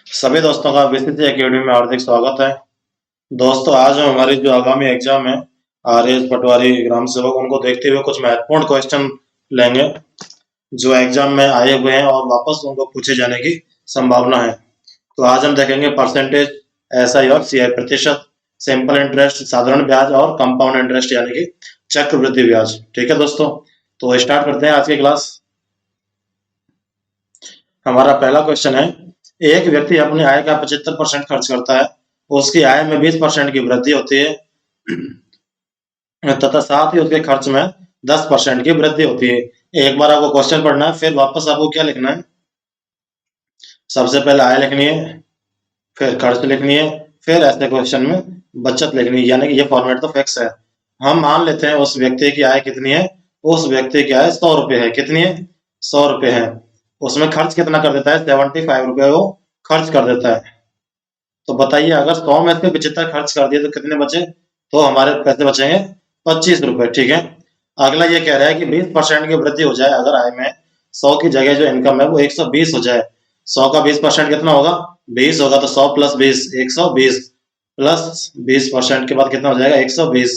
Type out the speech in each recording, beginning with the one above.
सभी दोस्तों का विस्तृत एकेडमी में हार्दिक स्वागत है। दोस्तों, आज हम हमारी जो आगामी एग्जाम है आरएएस पटवारी ग्राम सेवक उनको देखते हुए कुछ महत्वपूर्ण क्वेश्चन लेंगे जो एग्जाम में आए हुए हैं और वापस उनको पूछे जाने की संभावना है। तो आज हम देखेंगे परसेंटेज, एसआई और सीआई, प्रतिशत, सिंपल इंटरेस्ट, साधारण ब्याज और कंपाउंड इंटरेस्ट यानी कि चक्रवृद्धि ब्याज। ठीक है दोस्तों, तो स्टार्ट करते हैं आज की क्लास। हमारा पहला क्वेश्चन है, एक व्यक्ति अपनी आय का 75% खर्च करता है, उसकी आय में 20% की वृद्धि होती है तथा साथ ही उसके खर्च में 10% की वृद्धि होती है। एक बार आपको क्वेश्चन पढ़ना है, फिर वापस आपको क्या लिखना है, सबसे पहले आय लिखनी है, फिर खर्च लिखनी है, फिर ऐसे क्वेश्चन में बचत लिखनी है। यानी कि ये फॉर्मेट तो फिक्स है। हम मान लेते हैं उस व्यक्ति की आय कितनी है, उस व्यक्ति की आय 100 रुपए है। कितनी है? 100 रुपए है। उसमें खर्च कितना कर देता है? 75 रुपए वो खर्च कर देता है। तो बताइए, अगर 100 में से 75 खर्च कर दिए तो कितने बचे? तो हमारे पैसे बचेंगे 25 रुपए। ठीक है। अगला ये कह रहा है कि 20% की वृद्धि हो जाए, अगर आय में 100 की जगह जो इनकम है वो 120 हो जाए। 100 का 20% कितना होगा? 20 होगा। तो 100 प्लस 20 120 प्लस 20% के बाद कितना हो जाएगा? 120।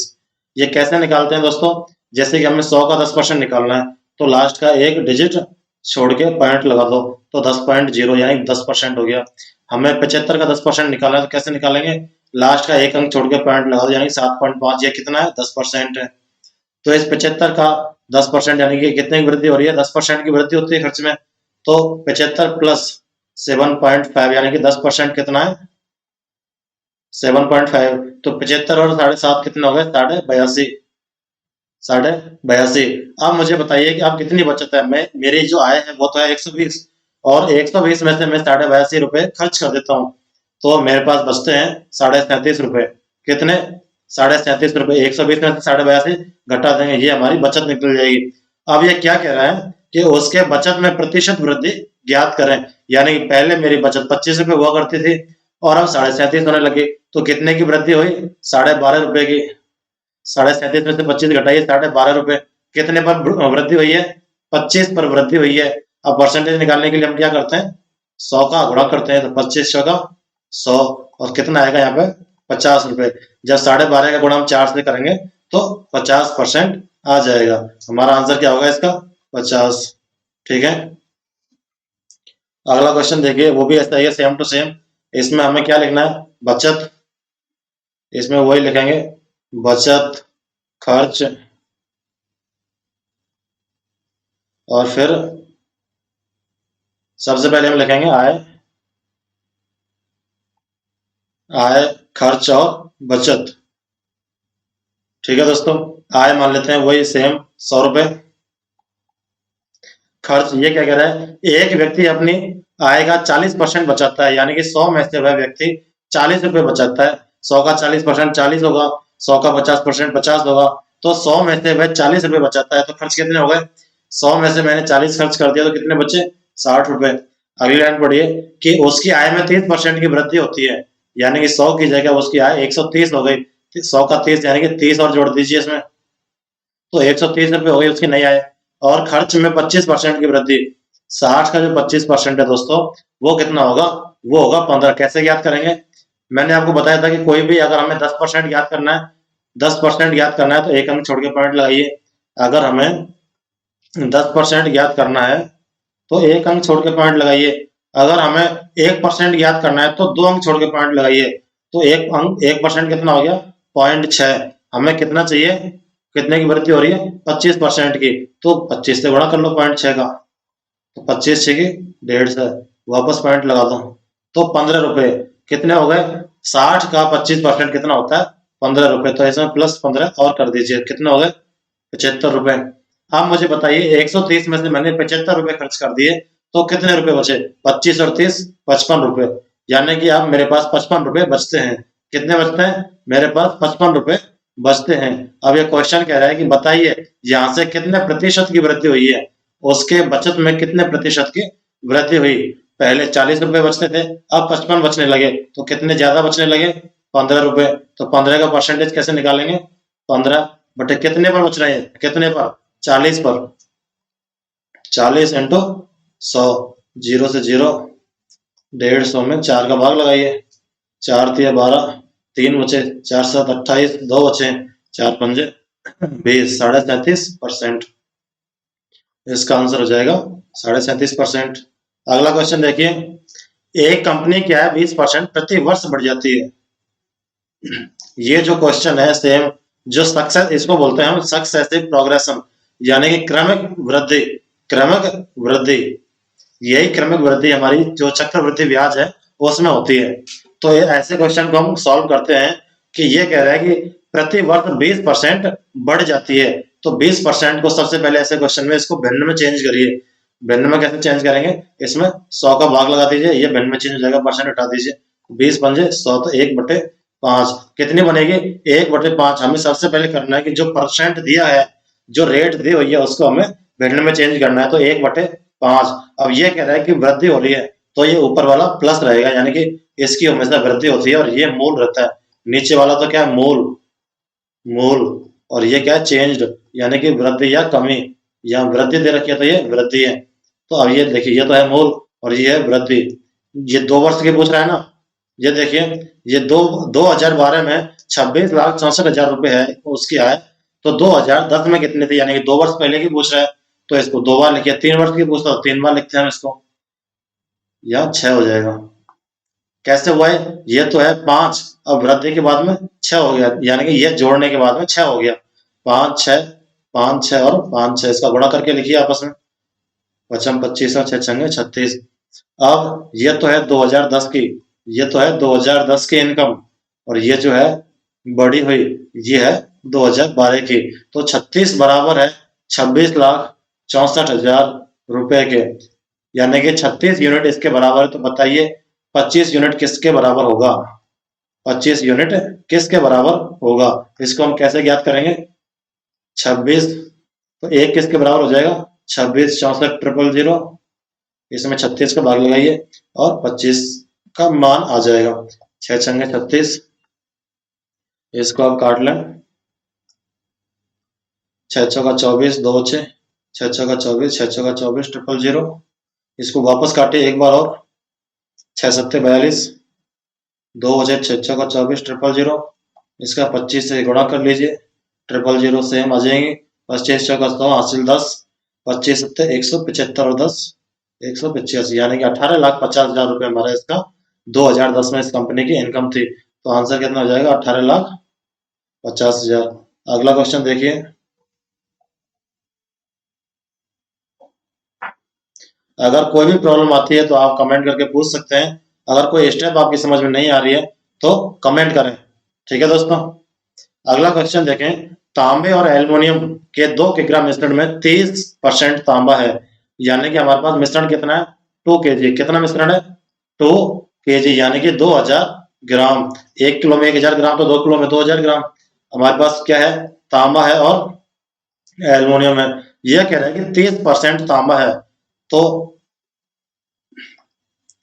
ये कैसे निकालते हैं दोस्तों? जैसे कि हमें 100 का 10% निकालना है, तो लास्ट का एक डिजिट छोड़ के पॉइंट लगा दो, तो 10.0 यानी 10% हो गया। हमें 75 का 10% निकालना है, तो कैसे निकालेंगे? लास्ट का एक अंक छोड़ के पॉइंट लगा दो, यानी 7.5। ये कितना है? 10% है। तो इस 75 का 10% यानी कि कितने की वृद्धि हो रही है? 10% की वृद्धि होती है खर्च में। तो 75 प्लस 7.5 यानी कि 10% कितना है? 7.5। तो 75 और 7.5 कितने हो गए? 82.5। 82.5। अब मुझे बताइए कि अब कितनी बचत है? मैं मेरी जो आय है वो तो है 120, और 120 में से मैं 82.5 रुपए खर्च कर देता हूँ, तो मेरे पास बचते हैं 37.5 रुपए। कितने? 37.5 रुपए। 120 में से 82.5 घटा देंगे, ये हमारी बचत निकल जाएगी। अब ये क्या कह रहा है कि उसके बचत में प्रतिशत वृद्धि ज्ञात करें। यानी कि पहले मेरी बचत 25 रुपए हुआ करती थी और अब 37.5 होने लगी, तो कितने की वृद्धि हुई? 12.5 रुपए की। 37.5 में से 25 घटाइए, 12.5 रुपए। कितने पर वृद्धि हुई है? 25 पर वृद्धि हुई है। अब परसेंटेज निकालने के लिए हम क्या करते हैं? 100 का गुणा करते हैं, तो 25 का 100, और कितना आएगा यहाँ पे? 50 रुपए। जब 12.5 का गुणा हम 4 से करेंगे तो 50% आ जाएगा। हमारा आंसर क्या होगा इसका? 50। ठीक है। अगला क्वेश्चन देखिए, वो भी ऐसा ही है, सेम टू सेम। इसमें हमें क्या लिखना है? बचत। इसमें वही लिखेंगे, बचत, खर्च, और फिर सबसे पहले हम लिखेंगे आय, आय, खर्च और बचत। ठीक है दोस्तों, आय मान लेते हैं वही सेम 100 रुपए। खर्च, ये क्या कह रहा है? एक व्यक्ति अपनी आय का 40% बचाता है, यानी कि 100 में से वह व्यक्ति 40 रुपए बचाता है। 100 का 40% 40 होगा, 100 का 50% 50 होगा। तो 100 में से वह 40 रुपए बचाता है, तो खर्च कितने हो गए? 100 में से मैंने 40 खर्च कर दिया, तो कितने बचे? 60 रुपए। अगली लाइन पढ़िए कि उसकी आय में 30% की वृद्धि होती है, यानी कि 100 की जगह उसकी आय 130 हो गई। 100 का 30 यानी कि 30 और जोड़ दीजिए इसमें, तो 130 रुपए हो गई उसकी नई आय। और खर्च में 25% की वृद्धि। 60 का जो 25% है दोस्तों, वो कितना होगा? वो होगा 15। कैसे ज्ञात करेंगे? मैंने आपको बताया था कि कोई भी अगर हमें 10% ज्ञात करना है, 10% ज्ञात करना है, तो एक अंक छोड़ के पॉइंट लगाइए। अगर हमें 10% ज्ञात करना है तो एक अंक छोड़ के पॉइंट लगाइए। अगर हमें 1% ज्ञात करना है तो 2 अंक छोड़ के पॉइंट लगाइए। तो 1% कितना हो गया? 0.6। हमें कितना चाहिए? कितने की वृद्धि हो रही है? 25% की। तो 25 से गुणा कर लो 0.6 का, तो 25 छः की 150, वापस पॉइंट लगा दो, तो 15 रुपए। कितने हो गए? 60 का 25% कितना होता है? 15 रुपए। तो इसमें प्लस 15 और कर दीजिए, कितने हो गए? 75 रुपए। अब मुझे बताइए, 130 में से मैंने 75 रुपए खर्च कर दिए, तो कितने रुपए बचे? 25 और 30 55 रुपए। यानी कि अब मेरे पास 55 रुपए बचते हैं। कितने बचते हैं? मेरे पास 55 रुपए बचते हैं। अब ये क्वेश्चन कह रहा है कि बताइए यहाँ से कितने प्रतिशत की वृद्धि हुई है, उसके बचत में कितने प्रतिशत की वृद्धि हुई। पहले 40 रुपए बचते थे, अब 55 बचने लगे, तो कितने ज्यादा बचने लगे? 15 रुपए। तो 15 का परसेंटेज कैसे निकालेंगे? 15 बटे कितने पर बच रहे हैं? कितने पर? 40 पर। 40 इंटू 100, जीरो से जीरो 150 में 4 का भाग लगाइए, 4 तिया 12, 3 बचे, 4 7 28, 2 बचे, 4 पंजे 20, 37.5%। इसका आंसर हो जाएगा 37.5%। अगला क्वेश्चन देखिए, एक कंपनी क्या है 20% प्रति वर्ष बढ़ जाती है। ये जो क्वेश्चन है सेम जो सक्सेस, इसको बोलते हैं हम सक्सेसिव प्रोग्रेशन, यानी कि क्रमिक वृद्धि। क्रमिक वृद्धि, यही क्रमिक वृद्धि हमारी जो चक्रवृद्धि ब्याज है उसमें होती है। तो ये ऐसे क्वेश्चन को हम सॉल्व करते हैं कि ये कह रहा है कि प्रति वर्ष 20% बढ़ जाती है, तो 20% को सबसे पहले ऐसे क्वेश्चन में इसको भिन्न में चेंज करिए। भिन्न में कैसे चेंज करेंगे, इसमें 100 का भाग लगा दीजिए, ये भिन्न में चेंज हो जाएगा, परसेंट हटा दीजिए, 20 पंजे 100, तो 1/5 कितनी बनेगी, 1/5। हमें सबसे पहले करना है कि जो परसेंट दिया है, जो रेट दी हुई है, उसको हमें भिन्न में चेंज करना है, तो 1/5। अब ये कह रहा है कि वृद्धि हो रही है, तो ये ऊपर वाला प्लस रहेगा, यानी कि इसकी हमेशा वृद्धि होती है और ये मूल रहता है। नीचे वाला तो क्या है, मूल, मूल, और ये क्या है, चेंज्ड, यानी कि वृद्धि या कमी। या वृद्धि दे रखी है तो ये वृद्धि है। तो अब ये देखिए, ये तो है मूल और ये है वृद्धि। ये 2 वर्ष की पूछ रहा है ना, ये देखिए, ये 2012 में 26,64,000 रुपए है उसकी आय, तो 2010 में कितनी थी, यानी कि 2 वर्ष पहले की पूछ रहा है, तो इसको 2 बार लिखिए। 3 वर्ष की पूछता तो 3 बार लिखते हैं हम इसको, या 6 हो जाएगा। कैसे हुआ है, ये तो है 5, अब वृद्धि के बाद में 6 हो गया, यानी कि ये जोड़ने के बाद में 6 हो गया। 5 6, 5 6 और 5 6, इसका गुणा करके लिखिए आपस में, 25 25 और 6 छंगे 36। अब ये तो है 2010 की, ये तो है 2010 की इनकम, और ये जो है बढ़ी हुई, ये है 2012 की। तो 36 बराबर है 26,64,000 रुपए के, यानी कि 36 यूनिट इसके बराबर है। तो बताइए 25 यूनिट किसके बराबर होगा, 25 यूनिट किसके बराबर होगा। इसको हम कैसे ज्ञात करेंगे, 26, तो एक किसके बराबर हो जाएगा, 26 64 000, इसमें 36 का भाग लगाइए और 25 का मान आ जाएगा, 6 छंगे 36। इसको आप काट लें, 6 चौका 24, 2 बचे, 6 चौका 24, 6 चौका 24 000। इसको वापस काटे एक बार और, 6 सत्ते 42, 2 बजे, 6 चौका 24 000। इसका 25 से गुणा कर लीजिए, 000 से हम आ जाएंगे, 25 चौका 100 हासिल 10, 25 सत्ते 175 और 10 185, यानी कि 18,50,000 रुपए हमारा इसका 2010 में इस कंपनी की इनकम थी। तो आंसर कितना हो जाएगा, 18,50,000। अगला क्वेश्चन देखिए, अगर कोई भी प्रॉब्लम आती है तो आप कमेंट करके पूछ सकते हैं। अगर कोई स्टेप आपकी समझ में नहीं आ रही है तो कमेंट करें, ठीक है दोस्तों। अगला क्वेश्चन देखें, तांबे और एल्युमिनियम के 2 किग्रा मिश्रण में 30% तांबा है, यानी कि हमारे पास मिश्रण कितना है, 2 kg। कितना मिश्रण है, 2 kg, यानी कि 2000 ग्राम। 1 किलो में 1000 ग्राम, तो 2 किलो में 2000 ग्राम। हमारे पास क्या है, तांबा है और एल्युमिनियम है। यह कह रहा है कि 30% तांबा है, तो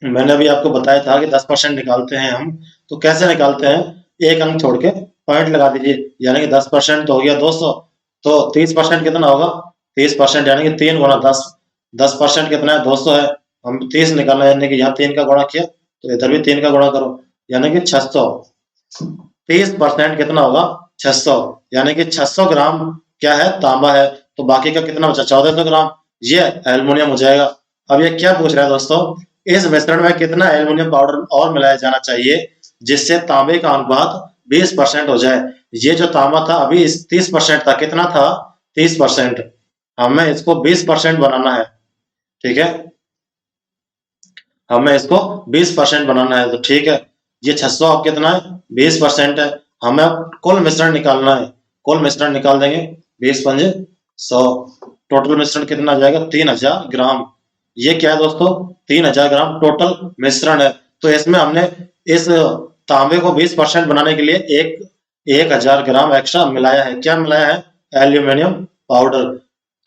मैंने अभी आपको बताया था कि 10% निकालते हैं हम, तो कैसे निकालते हैं, एक अंक छोड़ के पॉइंट लगा दीजिए, यानी कि 10% तो हो गया 200, तो 30% कितना होगा, 30% यानी कि 3 गुना 10, 10% कितना है, 200 है। हम 30 निकालना है, यानी कि यहाँ 3 का गुणा किया तो इधर भी 3 का गुणा करो, यानी कि 600। 30% कितना होगा, 600, यानी कि 600 ग्राम क्या है, तांबा है। तो बाकी का कितना बचा, 1400 ग्राम, ये एल्युमिनियम हो जाएगा। अब ये क्या पूछ रहा है दोस्तों, इस मिश्रण में कितना एल्युमिनियम पाउडर और मिलाया जाना चाहिए जिससे तांबे का अनुपात 20% हो जाए। ये जो तांबा था अभी 30% था, कितना था, 30%। हमें इसको 20% बनाना है, ठीक है, हमें इसको 20% बनाना है। तो ठीक है, ये 600 अब कितना है, 20% है। हमें कुल मिश्रण निकालना है, कुल मिश्रण निकाल देंगे, 20 पंजे 100, टोटल मिश्रण कितना आ जाएगा, 3000 ग्राम। ये क्या है दोस्तों, 3000 ग्राम टोटल मिश्रण है। तो इसमें हमने इस तांबे को 20% बनाने के लिए 1000 ग्राम एक्स्ट्रा मिलाया है। क्या मिलाया है, एल्यूमिनियम पाउडर।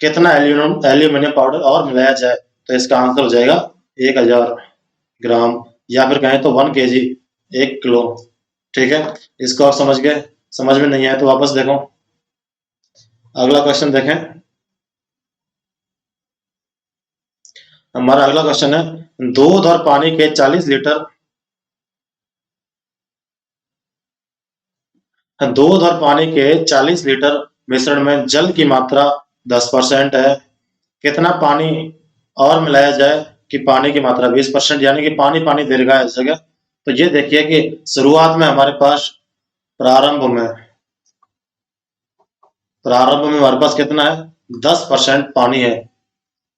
कितना एल्यूमिनियम पाउडर और मिलाया जाए, तो इसका आंसर हो जाएगा 1000 ग्राम, या फिर कहें तो 1 kg, 1 किलो, ठीक है। इसको आप समझ गए, समझ में नहीं आया तो वापस देखो। अगला क्वेश्चन देखें, हमारा अगला क्वेश्चन है, दूध और पानी के 40 लीटर दूध और पानी के 40 लीटर मिश्रण में जल की मात्रा 10% है। कितना पानी और मिलाया जाए कि पानी की मात्रा 20%, यानी कि पानी पानी दीर्घा है इस जगह। तो ये देखिए कि शुरुआत में हमारे पास प्रारंभ में हमारे पास कितना है, 10% पानी है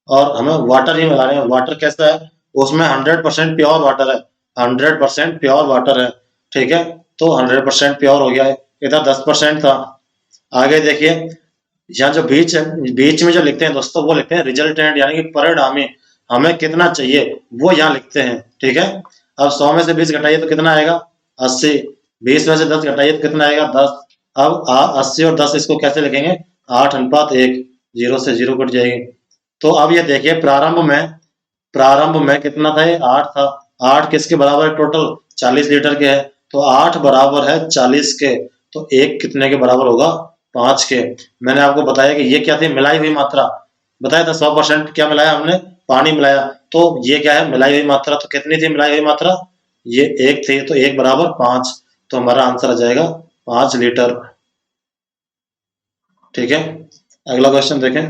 और हमें वाटर ही मिला रहे हैं। वाटर कैसा है, उसमें 100% प्योर वाटर है, 100% प्योर वाटर है, ठीक है। तो 100% प्योर हो गया है, इधर 10% था। आगे देखिए, यहाँ जो बीच है, बीच में जो लिखते हैं दोस्तों, वो लिखते हैं रिजल्टेंट, यानी कि परिणामी। हमें कितना चाहिए वो यहाँ लिखते हैं, ठीक है। अब 100 में से 20 घटाइए तो कितना आएगा, 80। 20 में से 10 घटाइए तो कितना आएगा, 10। अब 80 और 10 इसको कैसे लिखेंगे, 8:1, 0 से 0 कट जाएगी। तो अब ये देखिए, प्रारंभ में कितना था, ये 8 था। 8 किसके बराबर है, टोटल 40 लीटर के है, तो 8 बराबर है 40 के। तो एक कितने के बराबर होगा, 5 के। मैंने आपको बताया कि ये क्या थी, मिलाई हुई मात्रा। बताया था 100% क्या मिलाया हमने, पानी मिलाया। तो ये क्या है, मिलाई हुई मात्रा। तो कितनी थी मिलाई हुई मात्रा, ये 1 थी, तो 1 बराबर 5। तो हमारा आंसर आ जाएगा 5 लीटर, ठीक है। अगला क्वेश्चन देखें।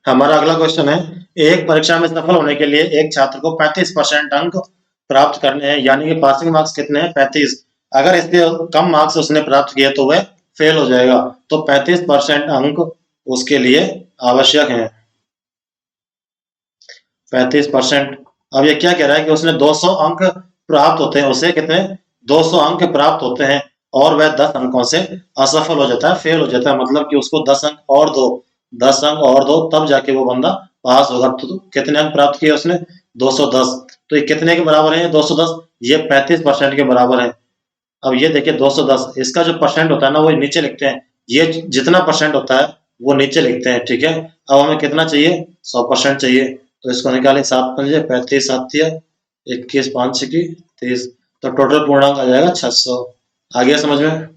हमारा अगला क्वेश्चन है, एक परीक्षा में सफल होने के लिए एक छात्र को 35% अंक प्राप्त करने हैं, यानी कि पासिंग मार्क्स कितने हैं, 35। अगर इसके कम मार्क्स उसने प्राप्त किए तो वह फेल हो जाएगा। तो 35% अंक उसके लिए आवश्यक हैं, 35%। अब ये क्या कह रहा है कि उसने 200 अंक प्राप्त होते हैं, उसे कितने, 200 अंक प्राप्त होते हैं और वह 10 अंकों से असफल हो जाता है, फेल हो जाता है। मतलब कि उसको 10 अंक और दो, 10 अंक और दो, तब जाके वो बंदा पास होगा। तो कितने अंक प्राप्त किए उसने, 210। तो ये कितने के बराबर है, 210, ये 35% के बराबर है। अब ये देखिए 210, इसका जो परसेंट होता है ना, वो नीचे लिखते हैं। ये जितना परसेंट होता है वो नीचे लिखते हैं, ठीक है। अब हमें कितना चाहिए, 100% चाहिए। तो इसको निकालें, 7×5 35, 7 21, 5 की 30। तो टोटल पूर्णांक आ जाएगा 600। आ गया समझ में,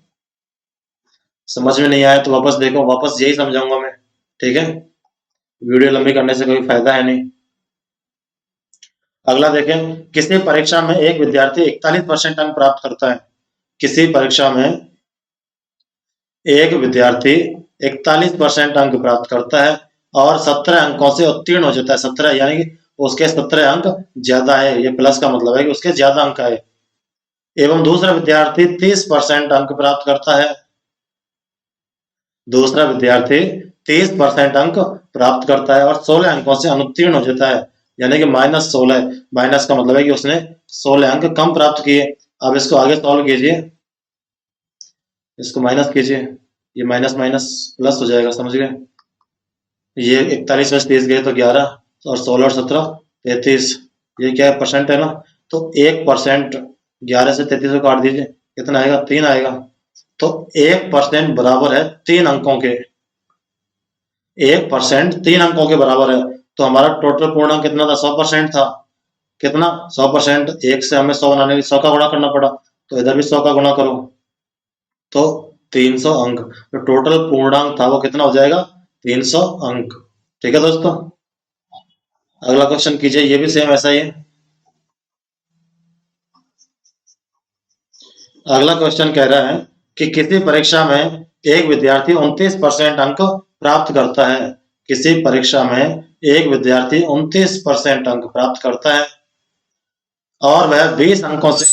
समझ में नहीं आया तो वापस देखो, वापस यही समझाऊंगा मैं, ठीक है। वीडियो लंबी करने से कोई फायदा है नहीं। अगला देखें, किसी परीक्षा में एक विद्यार्थी 41% अंक प्राप्त करता है। किसी परीक्षा में एक विद्यार्थी 41% अंक प्राप्त करता है और 17 अंकों से उत्तीर्ण हो जाता है। 17 यानी कि उसके 17 अंक ज्यादा है, ये प्लस का मतलब है कि उसके ज्यादा अंक आए। एवं दूसरा विद्यार्थी 30% अंक प्राप्त करता है। दूसरा विद्यार्थी 30% अंक प्राप्त करता है और 16 अंकों से अनुत्तीर्ण हो जाता है, यानी कि -16। माइनस का मतलब है कि उसने 16 अंक कम प्राप्त किए। अब इसको आगे सॉल्व कीजिए, इसको माइनस कीजिए, ये माइनस माइनस प्लस हो जाएगा, समझ गए। ये 41 में से 30 गए तो 11, और 16 और 17 33। ये क्या है, परसेंट है ना। तो 1%, 11 से 33 को काट दीजिए, कितना आएगा, 3 आएगा। तो 1% बराबर है 3 अंकों के, 1% 3 अंकों के बराबर है। तो हमारा टोटल पूर्णांक कितना था, 100% था। कितना, 100%। 1 से हमें 100 बनाने के लिए 100 का गुणा करना पड़ा, तो इधर भी 100 का गुणा करो, तो 300 अंक। तो टोटल पूर्णांक था वो कितना हो जाएगा, 300 अंक, ठीक है दोस्तों। अगला क्वेश्चन कीजिए, ये भी सेम ऐसा ही है। अगला क्वेश्चन कह रहा है कि किसी परीक्षा में एक विद्यार्थी 29% अंक प्राप्त करता है। किसी परीक्षा में एक विद्यार्थी 29% अंक प्राप्त करता है और वह 20 अंकों से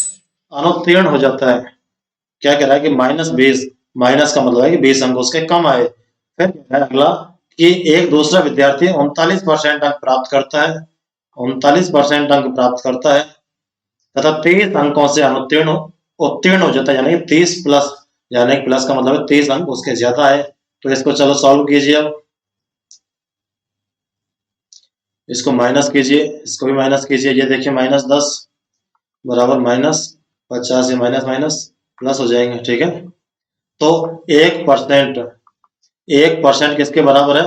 अनुत्तीर्ण हो जाता है। क्या कह रहा है कि -20, माइनस का मतलब है कि 20 अंक उसके कम आए। फिर कह रहा है अगला कि एक दूसरा विद्यार्थी 39% अंक प्राप्त करता है, 39% अंक प्राप्त करता है तथा 30 अंकों से उत्तीर्ण हो जाता है, यानी 30 प्लस, यानी प्लस का मतलब है 30 अंक उसके ज्यादा है। तो इसको चलो सॉल्व कीजिए। अब इसको माइनस कीजिए, इसको भी माइनस कीजिए। ये देखिए -10 बराबर -50, ये माइनस माइनस प्लस हो जाएंगे, ठीक है। तो 1%, 1% किसके बराबर है,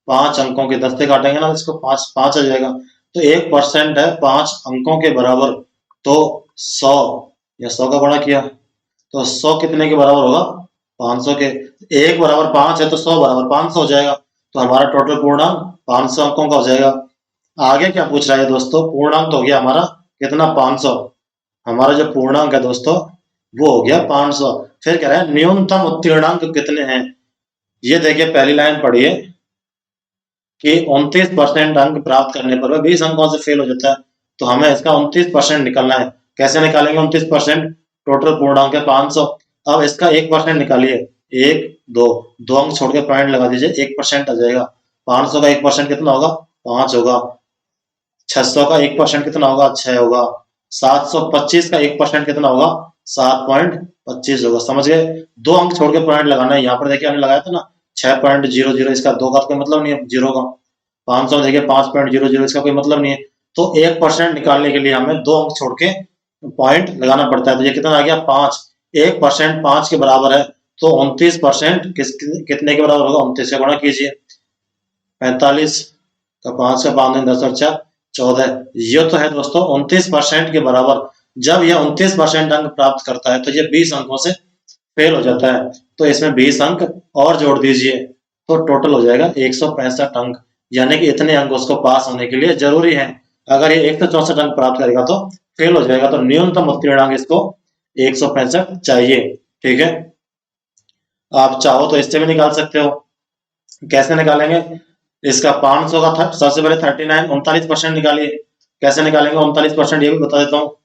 5 अंकों के। 10 से काटेंगे ना, इसको 5 5 आ जाएगा। तो 1% है 5 अंकों के बराबर। तो 100, या 100 का गुणा किया तो 100 कितने के बराबर होगा, 500 के 1 बराबर 5 है तो 100 बराबर 500 हो जाएगा। तो हमारा टोटल पूर्णांक 500 अंकों का हो जाएगा। आगे क्या पूछ रहा है दोस्तों, पूर्णांक तो हो गया हमारा कितना 500। हमारा जो पूर्णांक है दोस्तों वो हो गया 500। फिर कह रहा है न्यूनतम उत्तीर्णांक कितने हैं। ये देखिए पहली लाइन पढ़िए कि 29% अंक प्राप्त करने पर वह 20 अंकों से फेल हो जाता है। तो हमें इसका 29% निकालना है। कैसे निकालेंगे 29%? टोटल पूर्णांक है 500। अब इसका 1% निकालिए। 1 2 2 अंक छोड़ के पॉइंट लगा दीजिए, 1% आ जाएगा। 500 का 1% कितना होगा? 5 होगा। 600 का 1% कितना होगा? 6 होगा। 725 का 1% कितना होगा? 7.25 होगा। समझ गए? 2 अंक छोड़ के पॉइंट लगाना है। यहाँ पर देखिए हमने लगाया था ना 6.00, इसका 2 का कोई मतलब नहीं है, 0 का। 500 में देखिए 5.00, इसका कोई मतलब नहीं है। तो 1% निकालने के लिए हमें 2 अंक छोड़ के पॉइंट लगाना पड़ता है। तो ये कितना आ गया? 5। 1% 5 के बराबर है। तो 29% कितने के बराबर होगा? 29 से गुणा कीजिए। 45 का 5 का 5 दिन 10 और 4 14। ये तो है दोस्तों 29% के बराबर। जब यह 29% अंक प्राप्त करता है तो ये 20 अंकों से फेल हो जाता है। तो इसमें 20 अंक और जोड़ दीजिए तो टोटल हो जाएगा 165 अंक। यानी कि इतने अंक उसको पास होने के लिए जरूरी है। अगर ये 164 अंक प्राप्त करेगा तो फेल हो जाएगा। तो न्यूनतम उत्तीर्णांक इसको 165 चाहिए। ठीक है, आप चाहो तो इससे भी निकाल सकते हो। कैसे निकालेंगे? इसका 500 का था, सबसे पहले 39 39% निकालिए। कैसे निकालेंगे 39%? ये भी बता देता हूँ।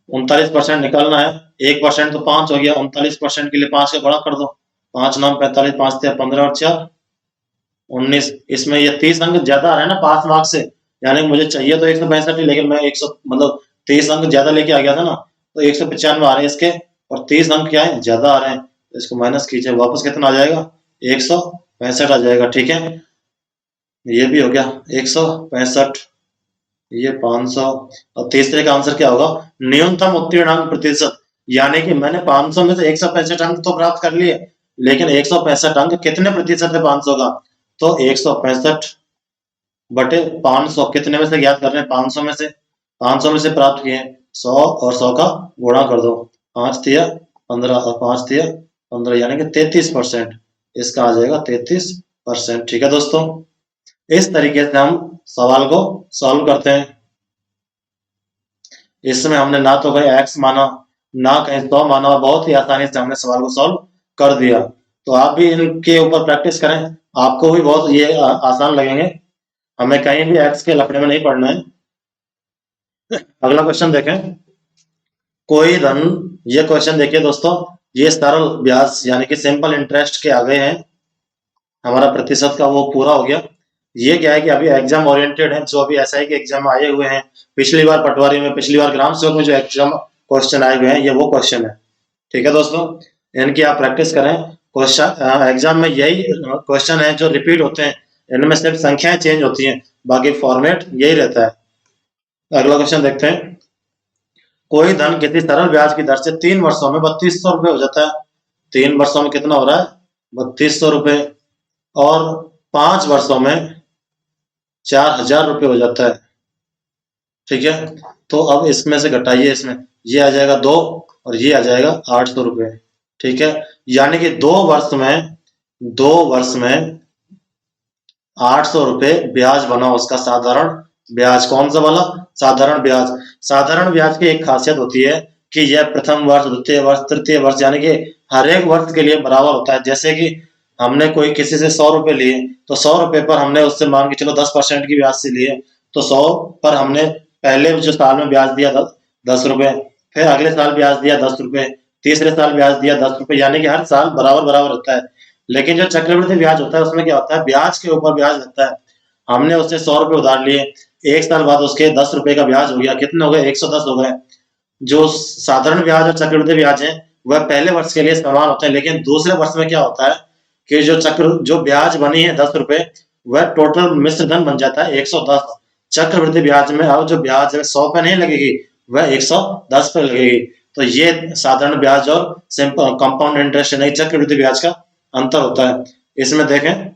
39% निकालना है। 1% तो 5 हो गया। 39% के लिए 5 का गुणा कर दो। 5 9 45, 5 3 15 और 4 19। इसमें ये 30 अंक ज्यादा आ रहा है ना पास मार्क्स से। यानी मुझे चाहिए तो 165 ही, लेकिन मैं 100 मतलब 30 अंक ज्यादा लेके आ गया था ना, तो 195 आ रहे हैं इसके। और 30 अंक क्या है? ज्यादा आ रहे हैं। इसको माइनस कीजिए, वापस कितना आ जाएगा? 165 आ जाएगा। ठीक है, ये भी हो गया 165। ये 500। और तीसरे का आंसर क्या होगा? न्यूनतम उत्तीर्णांक प्रतिशत। यानी कि मैंने 500 में से 165 अंक तो प्राप्त कर लिए, लेकिन 165 अंक कितने प्रतिशत है 500 का? तो 165 बटे 500 कितने में से ज्ञात कर रहे हैं? 500 में से। 500 में से प्राप्त किए 100 और 100 का गुणा कर दो। 5 तिया 15 और 5 तिया 15, यानी कि 33%। इसका आ जाएगा 33%। ठीक है दोस्तों, इस तरीके से हम सवाल को सॉल्व करते हैं। इसमें हमने ना तो कहीं x माना, ना कहीं 100 माना, और बहुत ही आसानी से हमने सवाल को सॉल्व कर दिया। तो आप भी इनके ऊपर प्रैक्टिस करें, आपको भी बहुत ये आसान लगेंगे। हमें कहीं भी x के लफड़े में नहीं पड़ना है। अगला क्वेश्चन देखें। कोई धन, ये क्वेश्चन देखिए दोस्तों, ये सरल ब्याज यानी कि सिंपल इंटरेस्ट के आ गए हैं। हमारा प्रतिशत का वो पूरा हो गया। ये क्या है कि अभी एग्जाम ओरिएंटेड है, जो अभी एसआई के एग्जाम आए हुए हैं। पिछली बार पटवारी में, पिछली बार ग्राम सेवक में जो एग्जाम क्वेश्चन आए हुए हैं, ये वो क्वेश्चन है। ठीक है दोस्तों, इनकी आप प्रैक्टिस करें। क्वेश्चन एग्जाम में यही क्वेश्चन है जो रिपीट होते हैं। इनमें सिर्फ संख्याएं चेंज होती हैं, बाकी फॉर्मेट यही रहता है। अगला क्वेश्चन देखते हैं। कोई धन किसी सरल ब्याज की दर से 3 वर्षों में 3200 रुपए हो जाता है। 3 वर्षों में कितना हो रहा है? 3200 रुपए। और 5 वर्षों में 4000 रुपए हो जाता है। ठीक है, तो अब इसमें से घटाइए, इसमें ये आ जाएगा 2 और ये आ जाएगा 800 रुपए। ठीक है, यानी कि 2 वर्ष में 800 रुपए ब्याज बना उसका। साधारण ब्याज कौन सा वाला? साधारण ब्याज। साधारण ब्याज की एक खासियत होती है कि यह प्रथम वर्ष, द्वितीय वर्ष, तृतीय वर्ष, यानी कि हर एक वर्ष के लिए बराबर होता है। जैसे कि हमने कोई किसी से 100 रुपए लिए, तो 100 रुपए पर हमने उससे मान के चलो 10% की ब्याज से लिए, तो 100 पर हमने पहले जो साल में ब्याज दिया 10 रुपए, फिर अगले साल ब्याज दिया 10 रुपए, तीसरे साल ब्याज दिया 10 रुपए, यानी कि हर साल बराबर बराबर होता है। लेकिन जो चक्रवृद्धि ब्याज होता है उसमें क्या होता है? ब्याज के ऊपर ब्याज लगता है। हमने उससे 100 रुपए उधार लिए, 1 साल बाद उसके 10 रुपए का ब्याज हो गया। कितने हो गए? 110 हो गए। जो साधारण ब्याज और चक्रवृद्धि ब्याज है वह पहले वर्ष के लिए समान होते हैं, लेकिन दूसरे वर्ष में क्या होता है कि जो ब्याज बनी है 10 रुपए, वह टोटल मिश्र धन बन जाता है 110। चक्रवृद्धि ब्याज में अब जो ब्याज है 100 पे नहीं लगेगी, वह 110 पे लगेगी। तो ये साधारण ब्याज और सिंपल कंपाउंड इंटरेस्ट यानी चक्रवृद्धि ब्याज का अंतर होता है। इसमें देखें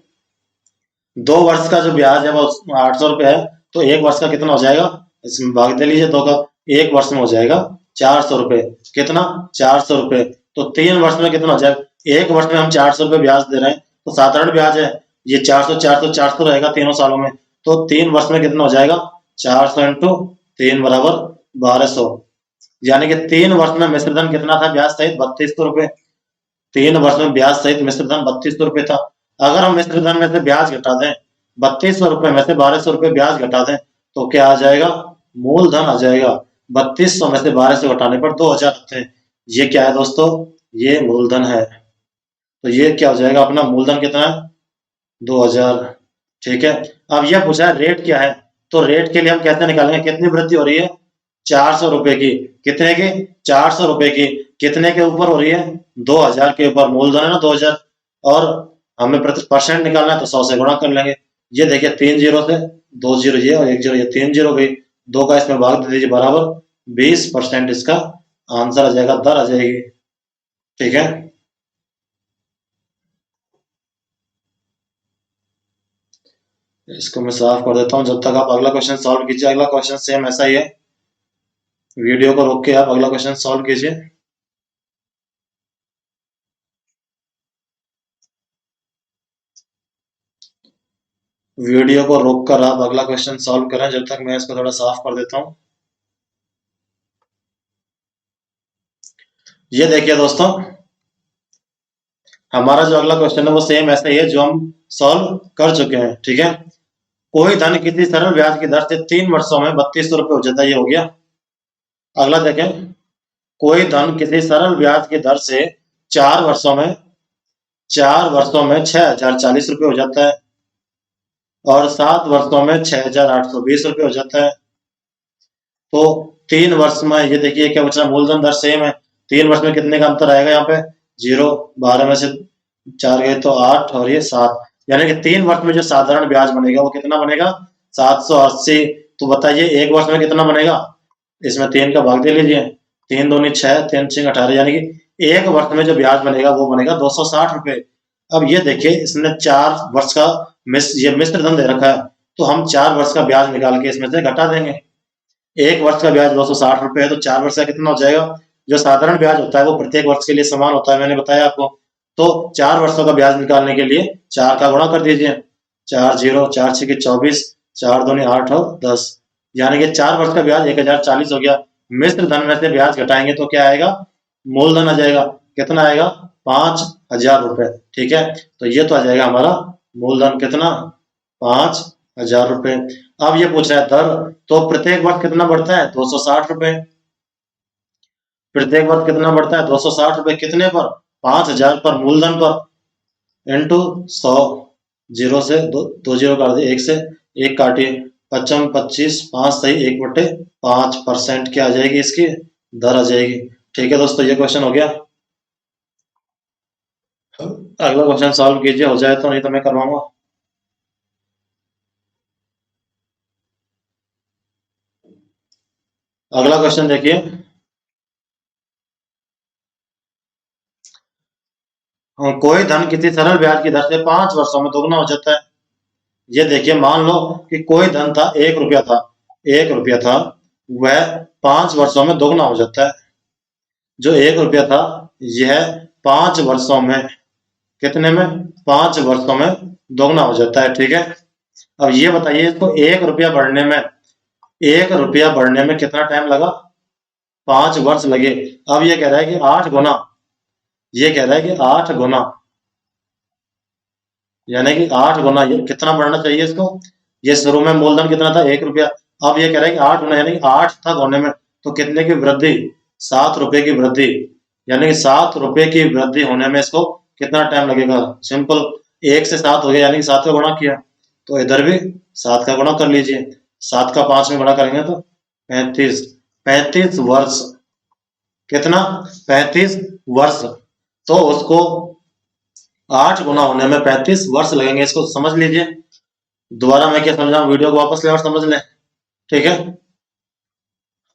2 वर्ष का जो ब्याज है वो 800 रुपए है, तो 1 वर्ष का कितना हो जाएगा? इसमें भाग दे लीजिए 2 का। 1 वर्ष में हो जाएगा 400 रुपए। कितना? 400 रुपए। तो 3 वर्ष में कितना हो जाएगा? 1 वर्ष में हम 400 रुपये ब्याज दे रहे हैं, तो साधारण ब्याज है, ये 400 रहेगा तीनों सालों में, तो 3 वर्ष में कितना हो जाएगा? 400 × 3 बराबर 1200, यानी कि 3 वर्ष में मिश्र धन कितना था ब्याज सहित? 3200 रुपये। 3 वर्ष में ब्याज सहित मिश्र धन 3200 रुपये था। अगर हम मिश्र धन में से ब्याज घटा दें, 3200 रुपये में से 1200 रुपये ब्याज घटा दें, तो क्या आ जाएगा? मूलधन आ जाएगा। 3200 में से 1200 घटाने पर 2000 आते हैं। ये क्या है दोस्तों? ये मूलधन है। तो ये क्या हो जाएगा? अपना मूलधन कितना है? 2000। ठीक है। अब यह पूछा है रेट क्या है, तो रेट के लिए हम कैसे निकालेंगे? कितनी वृद्धि हो रही है? 400 रुपए की। कितने की? 400 रुपए की। कितने के ऊपर हो रही है? 2000 के ऊपर। मूलधन है ना 2000, और हमें परसेंट निकालना है, तो 100 से गुणा कर लेंगे। ये देखिए 3 जीरो से 2 जीरो ये और 1 जीरो ये, 3 जीरो गई, 2 का इसमें भाग दे दीजिए, बराबर 20% इसका आंसर आ जाएगा, दर आ जाएगी। ठीक है। इसको मैं साफ कर देता हूं जब तक आप अगला क्वेश्चन सॉल्व कीजिए। अगला क्वेश्चन सेम ऐसा ही है, वीडियो को रोक के आप अगला क्वेश्चन सॉल्व कीजिए। वीडियो को रोक कर आप अगला क्वेश्चन सॉल्व करें जब तक मैं इसको थोड़ा साफ कर देता हूं। ये देखिए दोस्तों, हमारा जो अगला क्वेश्चन है वो सेम ऐसा ही है जो हम सॉल्व कर चुके हैं। ठीक है। कोई धन किसी सरल ब्याज की दर से 3 वर्षों में 3200 रुपये हो जाता है, ये हो गया। अगला देखें, कोई धन किसी सरल ब्याज की दर से 4 वर्षों में 6040 रुपये हो जाता है, और 7 वर्षों में 6820 रुपये हो जाता है। तो 3 वर्ष में ये देखिए क्या बचा? मूलधन दर सेम है। 3 वर्ष में कितने का अंतर आएगा? यहाँ पे 0, 12 में से 4 गए तो 8, और ये 7, यानी कि 3 वर्ष में जो साधारण ब्याज बनेगा वो कितना बनेगा? 780। तो बताइए 1 वर्ष में कितना बनेगा? इसमें 3 का भाग दे लीजिए, 3 दूनी 6, 3 6 18, यानी कि 1 वर्ष में जो ब्याज बनेगा वो बनेगा 260 रुपये। अब ये देखिए इसने 4 वर्ष का ये मिश्र धन दे रखा है, तो हम 4 वर्ष का ब्याज निकाल के इसमें से घटा देंगे। 1 वर्ष का ब्याज 260 रुपये है, तो 4 वर्ष का कितना हो जाएगा? जो साधारण ब्याज होता है वो प्रत्येक वर्ष के लिए समान होता है, मैंने बताया आपको। तो 4 वर्षों का ब्याज निकालने के लिए 4 का गुणा कर दीजिए, 4 जीरो, 4 6 24, 4 दूनी 8 और 10, यानी कि 4 वर्ष का ब्याज 1040 हो गया। मिश्र धन में से ब्याज घटाएंगे तो क्या आएगा? मूलधन आ जाएगा। कितना आएगा? 5000 रुपये। ठीक है। तो ये तो आ जाएगा हमारा मूलधन, कितना? 5000 रुपये। अब ये पूछ रहा है दर, तो प्रत्येक वर्ष कितना बढ़ता है? 260 रुपये। प्रत्येक वर्ष कितना बढ़ता है? 260 रुपये। कितने पर? 5000 पर, मूलधन पर, इंटू 100। जीरो से दो जीरो काट दिए, 1 से 1 काटिए, 55 25, 5 सही 1/5% क्या आ जाएगी? इसकी दर आ जाएगी। ठीक है दोस्तों, ये क्वेश्चन हो गया। अगला क्वेश्चन सॉल्व कीजिए, हो जाए तो, नहीं तो मैं करवाऊंगा। अगला क्वेश्चन देखिए, कोई धन किसी सरल ब्याज की दर से 5 वर्षों में दोगुना हो जाता है। ये देखिए, मान लो कि कोई धन था 1 रुपया था, 1 रुपया था, वह 5 वर्षों में दोगुना हो जाता है। जो 1 रुपया था यह 5 वर्षों में, कितने में? 5 वर्षों में दोगुना हो जाता है। ठीक है। अब ये बताइए, इसको 1 रुपया बढ़ने में, 1 रुपया बढ़ने में कितना टाइम लगा? 5 वर्ष लगे। अब ये कह रहा है कि 8 गुना, ये कह रहा है कि 8 गुना, यानी कि 8 गुना, ये कितना बढ़ना चाहिए इसको? ये शुरू में मूलधन कितना था? 1 रुपया। अब ये कह रहा है कि 8 गुना, यानी कि 8 था होने में, तो कितने की वृद्धि? 7 रुपए की वृद्धि, यानी कि 7 रुपए की वृद्धि होने में इसको कितना टाइम लगेगा? सिंपल, 1 से 7 हो गया, यानी कि 7 का गुणा किया, तो इधर भी 7 का गुणा कर लीजिए। 7 का 5 में गुणा करेंगे तो 35, 35 वर्ष। कितना? 35 वर्ष। तो उसको 8 गुना होने में 35 वर्ष लगेंगे, इसको समझ लीजिए। दोबारा मैं क्या समझाऊं? वीडियो को वापस ले और समझ लें। ठीक है,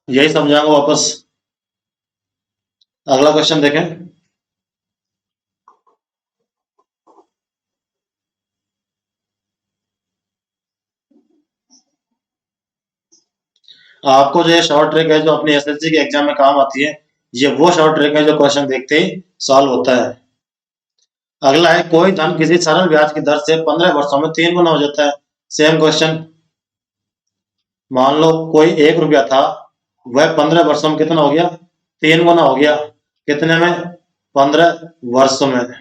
यही समझाऊंगा वापस। अगला क्वेश्चन देखें, आपको जो ये शॉर्ट ट्रिक है जो अपनी एसएससी के एग्जाम में काम आती है, ये वो शॉर्ट ट्रिक है जो क्वेश्चन देखते ही सॉल्व होता है। अगला है, कोई धन किसी सरल ब्याज की दर से 15 वर्षों में 3 गुना हो जाता है। सेम क्वेश्चन, मान लो कोई 1 रुपया था, वह 15 वर्षों में कितना हो गया, 3 गुना हो गया। कितने में, 15 वर्षों में।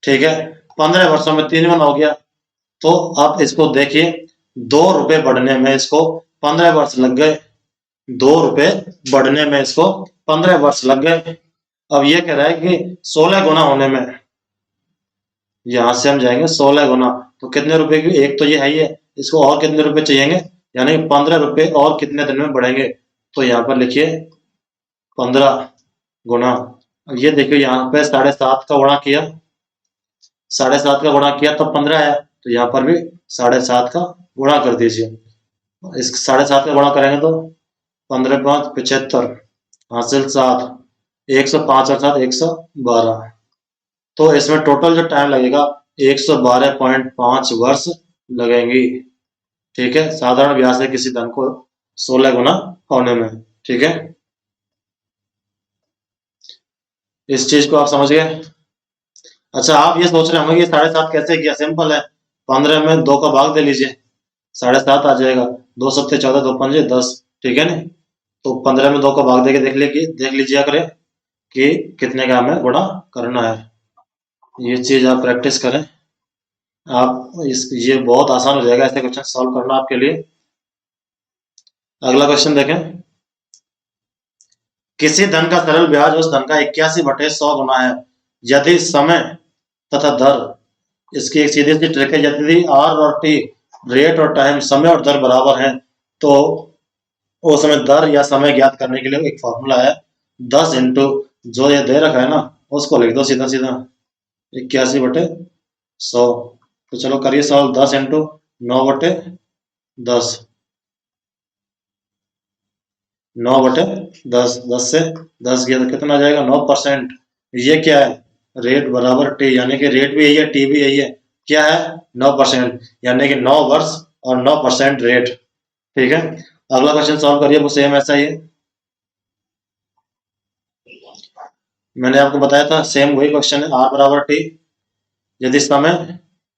ठीक है, 15 वर्षों में 3 गुना हो गया। तो आप इसको देखिए, 2 रुपए बढ़ने में इसको 15 वर्ष लग गए। 2 रुपए बढ़ने में इसको 15 वर्ष लग गए। अब ये कह रहा है कि 16 गुना होने में, यहां से हम जाएंगे 16 गुना, तो कितने रुपए की, एक तो ये है ही है, इसको और कितने रुपए चाहिए, यानी 15 रुपए और कितने दिन में बढ़ेंगे। तो यहाँ पर लिखिए 15 गुना। अब ये देखिए यहाँ पे 7.5 का गुणा किया, 7.5 का गुणा किया तब 15 आया, तो यहाँ पर भी 7.5 का गुणा कर दीजिए। इस 7.5 का गुणा करेंगे तो 15 5 75 हासिल 7, 105 और 7 112। तो इसमें टोटल जो टाइम लगेगा 112.5 वर्ष लगेंगी। ठीक है, साधारण ब्याज से किसी धन को 16 गुना होने में। ठीक है, इस चीज को आप समझ गए। अच्छा, आप ये सोच रहे होंगे कि 7.5 कैसे किया, सिंपल है, 15 में 2 का भाग दे लीजिए, 7.5 आ जाएगा। 2 सत्ते 14, 2 पंजे 10। ठीक है ना, तो 15 में 2 का भाग देके देख लीजिए करें कि कितने का हमें गुणा करना है। ये चीज आप प्रैक्टिस करें, आप ये बहुत आसान हो जाएगा ऐसे क्वेश्चन सॉल्व करना आपके लिए। अगला क्वेश्चन देखें, किसी धन का सरल ब्याज उस धन का 81/100 गुना है यदि समय तथा दर, इसकी एक सीधी सी ट्रिक है, यदि आर और टी, रेट और टाइम, समय और दर बराबर हैं, तो उस समय दर या समय ज्ञात करने के लिए एक फॉर्मूला है, 10 इंटू जो ये दे रखा है ना उसको लिख दो सीधा सीधा, 81/100। तो चलो करिए सॉल्व, 10 इंटू 9/10, 9/10, 10 से 10 गया तो कितना आ जाएगा, 9%। ये क्या है, रेट बराबर टी, यानी कि रेट भी यही है, टी भी यही है, क्या है 9%, यानी कि 9 वर्ष और 9% रेट। ठीक है, अगला क्वेश्चन सॉल्व करिए, वो सेम ऐसा ही है, मैंने आपको बताया था सेम वही क्वेश्चन है, आर बराबर टी, यदि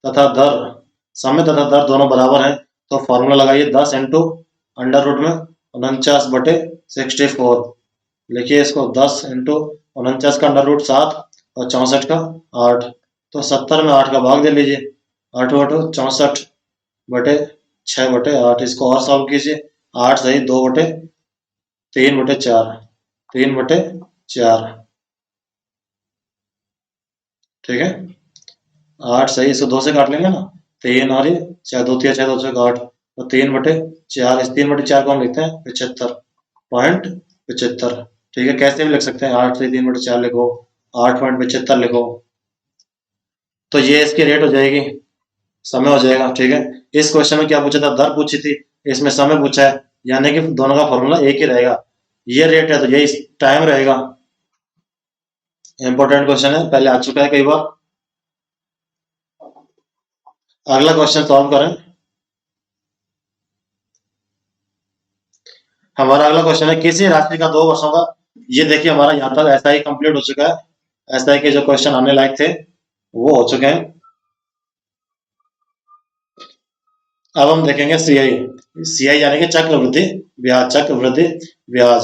तथा दर समय तथा दर दोनों बराबर हैं तो फॉर्मूला लगाइए, 10 इंटू अंडर रूट में 49/64। लिखिए इसको, 10 इंटू 49 का अंडर रूट 7 और 64 का 8, तो 70 में 8 का भाग दे लीजिए, 8 बटे 64/6/8। इसको और सॉल्व कीजिए, 8 सही 2/3/4, 3/4। ठीक है, 8 सही, इसको 2 से काट लेंगे ना, 3 और ये 4, 2 3 6 2 6 8, तो 3/4, इस 3/4 को हम लिखते हैं 75.75। ठीक है, कैसे भी लिख सकते हैं, 8 से 3/4 लिखो, 8.75 लिखो, तो ये इसकी रेट हो जाएगी, समय हो जाएगा। ठीक है, इस क्वेश्चन में क्या पूछा था, दर पूछी थी, इसमें समय पूछा है, यानी कि दोनों का फॉर्मूला एक ही रहेगा, ये रेट है तो यही टाइम रहेगा। इंपॉर्टेंट क्वेश्चन है, पहले आ चुका है कई बार। अगला क्वेश्चन सॉल्व करें, हमारा अगला क्वेश्चन है, किसी राशि का 2 वर्षों का, ये देखिए हमारा यहाँ तक ऐसा ही कंप्लीट हो चुका है, ऐसा ही के जो क्वेश्चन आने लायक थे वो हो चुके हैं। अब हम देखेंगे सीआई, सीआई यानी कि चक्रवृद्धि ब्याज, चक्रवृद्धि ब्याज।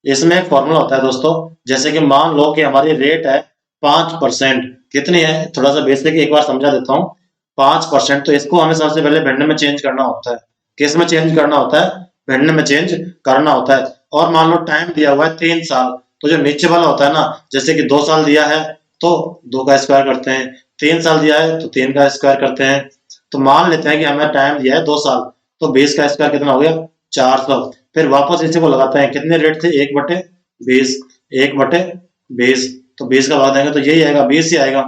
इसमें एक फॉर्मूला होता है दोस्तों, जैसे कि मान लो कि हमारी रेट है 5%, कितनी है, थोड़ा सा बेसिक एक बार समझा देता हूँ, 5%, तो इसको हमें सबसे पहले भिन्न में चेंज करना होता है। किस में चेंज करना होता है, भिन्न में चेंज करना होता है। और मान लो टाइम दिया हुआ है 3 साल, तो जो नीचे वाला होता है ना, जैसे कि 2 साल दिया है तो 2 का स्क्वायर करते हैं, 3 साल दिया है तो 3 का स्क्वायर करते हैं। तो मान लेते हैं कि हमें टाइम दिया है 2 साल, तो 20 का स्क्वायर कितना हो गया, 400। फिर वापस इसी को लगाते हैं, कितने रेट थे, 1/20, 1/20, तो 20 का भाग देंगे तो यही आएगा, 20 ही आएगा।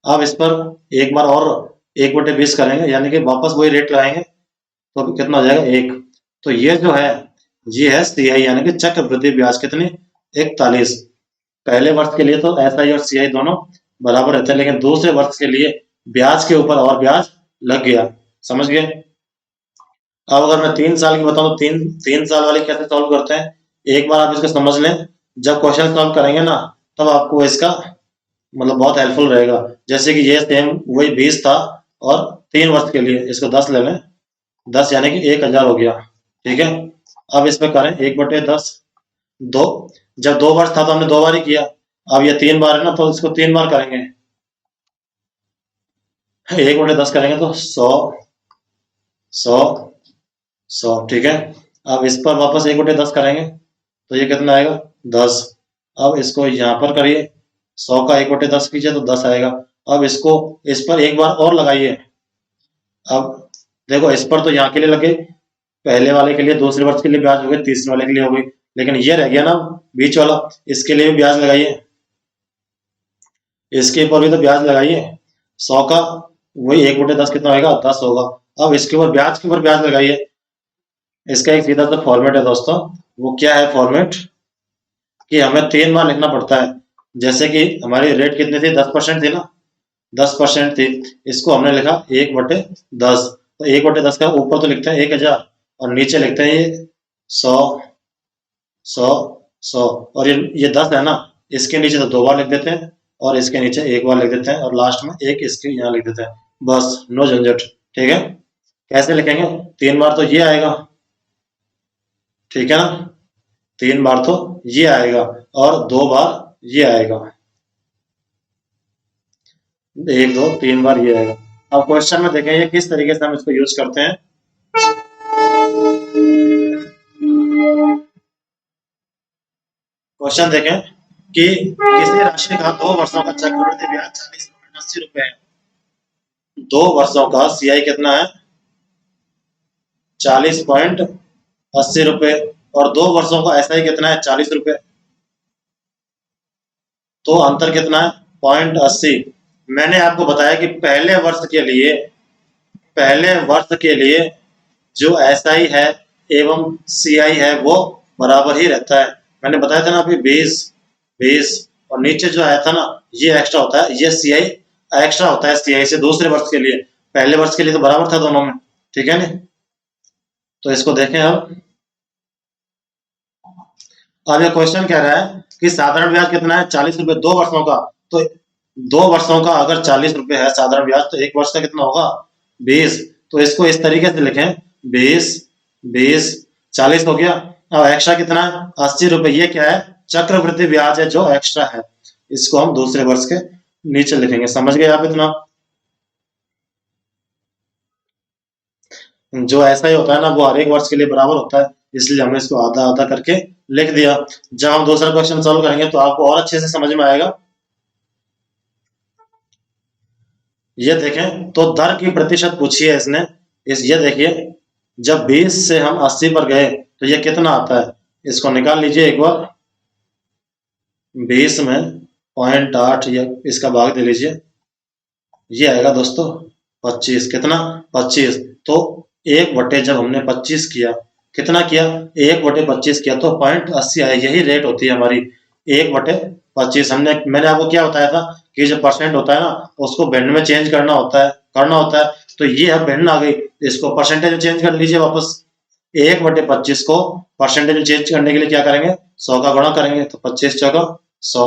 अब इस पर एक बार और 1/20 करेंगे, यानी कि वापस वही रेट लगाएंगे, तो कितना हो जाएगा, 1। तो ये जो है ये है सीआई, यानी कि चक्रवृद्धि ब्याज, कितनी, 41। पहले वर्ष के लिए तो एसआई और सीआई दोनों बराबर रहते हैं, लेकिन दूसरे वर्ष के लिए ब्याज के ऊपर और ब्याज लग गया, समझ गए। अब अगर मैं 3 साल की बताऊं, तीन 3 साल वाली कैसे सॉल्व करते हैं, एक बार आप इसको समझ लें, जब क्वेश्चन सॉल्व करेंगे ना तब आपको इसका मतलब बहुत हेल्पफुल रहेगा। जैसे कि ये सेम वही 20 था और 3 वर्ष के लिए, इसको 10 ले लें, 10 यानी कि 1000 हो गया। ठीक है, अब इस पे करें 1/10, दो, जब 2 वर्ष था तो हमने 2 बार ही किया, अब ये 3 बार है ना तो इसको 3 बार करेंगे, 1/10 करेंगे तो 100, 100, 100। ठीक है, अब इस पर वापस 1/10 करेंगे तो ये कितना आएगा, 10। अब इसको यहाँ पर करिए, 100 का 1/10 कीजिए तो 10 आएगा। अब इसको इस पर एक बार और लगाइए। अब देखो इस पर तो यहाँ के लिए लगे, पहले वाले के लिए, दूसरे वर्ष के लिए ब्याज हो गई, तीसरे वाले के लिए हो गई, लेकिन ये रह गया ना बीच वाला, इसके लिए भी ब्याज लगाइए, इसके ऊपर भी तो ब्याज लगाइए। 100 का वही 1/10 कितना होगा, 10 होगा। अब इसके ऊपर ब्याज के ऊपर ब्याज लगाइए। इसका एक सीधा सा फॉर्मेट है दोस्तों, वो क्या है फॉर्मेट, कि हमें 3 बार लिखना पड़ता है। जैसे कि हमारी रेट कितनी थी, 10% थी ना, 10% थी, इसको हमने लिखा 1/10, तो 1/10 का ऊपर तो लिखते हैं 1000 और नीचे लिखते हैं ये 100, 100, 100, और ये 10 है ना, इसके नीचे तो 2 बार लिख देते हैं और इसके नीचे 1 बार लिख देते हैं और लास्ट में एक इसके यहाँ लिख देते हैं, बस नो झंझट। ठीक है, कैसे लिखेंगे, 3 बार तो ये आएगा, ठीक है ना, 3 बार तो ये आएगा और 2 बार ये आएगा, 1, 2, 3 बार ये आएगा। अब क्वेश्चन में देखें ये किस तरीके से हम इसको यूज करते हैं। क्वेश्चन देखें कि किसी राशि का 2 वर्षों का चक्रवृद्धि ब्याज 40.80 रुपए है। 2 वर्षों का सीआई कितना है, 40.80 रुपए, और 2 वर्षों का एसआई कितना है, 40 रुपए, तो अंतर कितना है, 0.80। मैंने आपको बताया कि पहले वर्ष के लिए जो एसआई है एवं सीआई है वो बराबर ही रहता है। मैंने बताया था ना अभी 20, 20, और नीचे जो आया था ना ये एक्स्ट्रा होता है, ये सीआई एक्स्ट्रा होता है सीआई से दूसरे वर्ष के लिए, पहले वर्ष के लिए तो बराबर था दोनों में। ठीक है ना, तो इसको देखें। अब ये क्वेश्चन कह रहा है कि साधारण ब्याज कितना है, 40 रुपए 2 वर्षों का, तो 2 वर्षों का अगर 40 रुपए है साधारण ब्याज तो 1 वर्ष का कितना होगा, 20। तो इसको इस तरीके से लिखें, 20, 20, 40 हो गया। अब एक्स्ट्रा कितना है, 80 रुपए, ये क्या है, चक्रवृद्धि ब्याज है जो एक्स्ट्रा है, इसको हम दूसरे वर्ष के नीचे लिखेंगे। समझ गए आप इतना, जो ऐसा ही होता है ना वो हर एक वर्ष के लिए बराबर होता है, इसलिए हमने इसको आधा आधा करके लिख दिया। जब हम दूसरा क्वेश्चन सॉल्व करेंगे तो आपको और अच्छे से समझ में आएगा। ये देखें तो दर की प्रतिशत पूछी है इसने, ये देखिए जब 20 से हम 80 पर गए तो ये कितना आता है, इसको निकाल लीजिए एक बार। 20 में 0.8 या इसका भाग दे लीजिए, ये आएगा दोस्तों 25। कितना, 25। तो 1/, जब हमने 25 किया, कितना किया, 1/25 किया तो 0.80 आया। यही रेट होती है हमारी, 1/25। मैंने आपको क्या बताया था कि जो परसेंट होता है ना उसको भिन्न में चेंज करना होता है, तो ये अब भिन्न आ गई, इसको परसेंटेज में चेंज कर लीजिए वापस। 1/25 को परसेंटेज में चेंज करने के लिए क्या करेंगे, 100 का गुणा करेंगे, तो 25 चौका 100,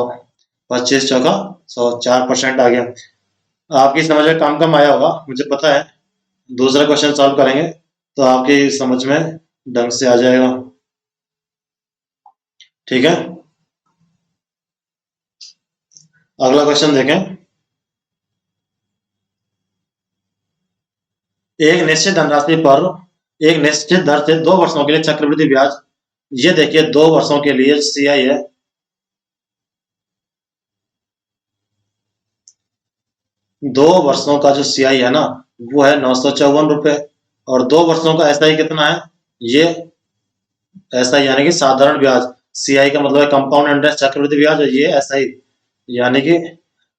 25 चौका 100, 4% आ गया। आपकी समझ में कम कम आया होगा मुझे पता है, दूसरा क्वेश्चन सॉल्व करेंगे तो आपकी समझ में ढंग से आ जाएगा। ठीक है, अगला क्वेश्चन देखें। एक निश्चित धनराशि पर एक निश्चित दर से 2 वर्षों के लिए चक्रवृद्धि ब्याज, ये देखिए 2 वर्षों के लिए सीआई है, 2 वर्षों का जो सीआई है ना वो है 954 रुपए, और 2 वर्षों का एसआई कितना है, ये एसआई यानी कि साधारण ब्याज, सीआई का मतलब है कंपाउंड इंटरेस्ट चक्रवृद्धि ब्याज, और ये एसआई यानी कि